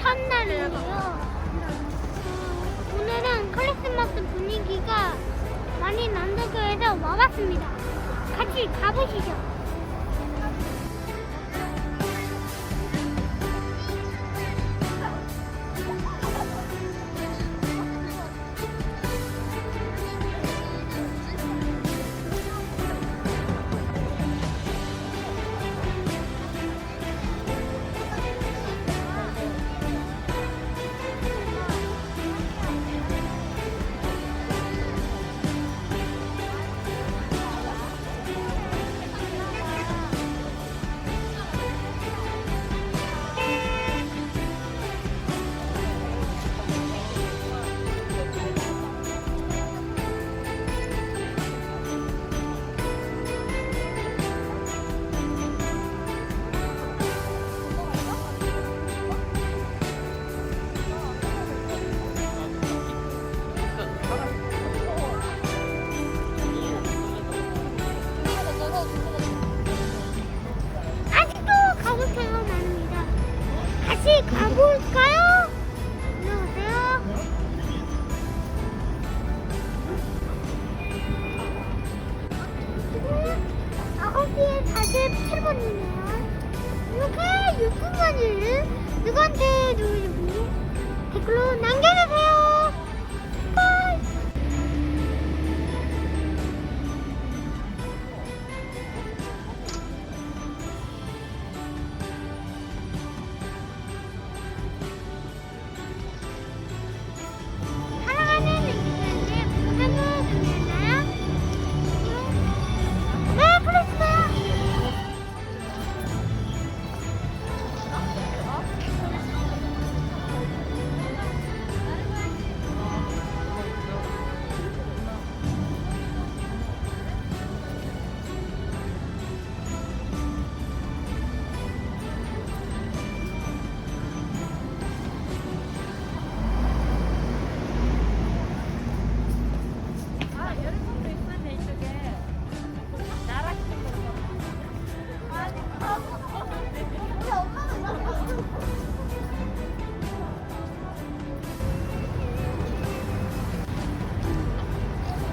첫날이에요. 오늘은 크리스마스 분위기가 많이 난다고 해서 와봤습니다. 같이 가보시죠. 같이 가볼까요? 안녕하세요. 9시에 47분이네요. 이렇게 유튜브를 누구한테 누르고 댓글로 남겨주세요. 바이.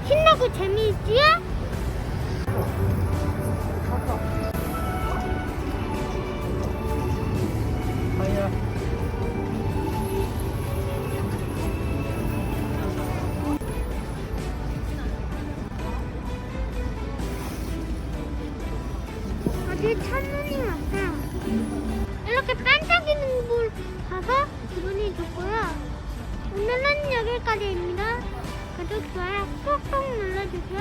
신나고 재미있지요? 어제 첫눈이 왔어요. 이렇게 반짝이는 걸 봐서 기분이 좋고요. 오늘은 여기까지입니다. 구독, 좋아요 꾹꾹 눌러주세요.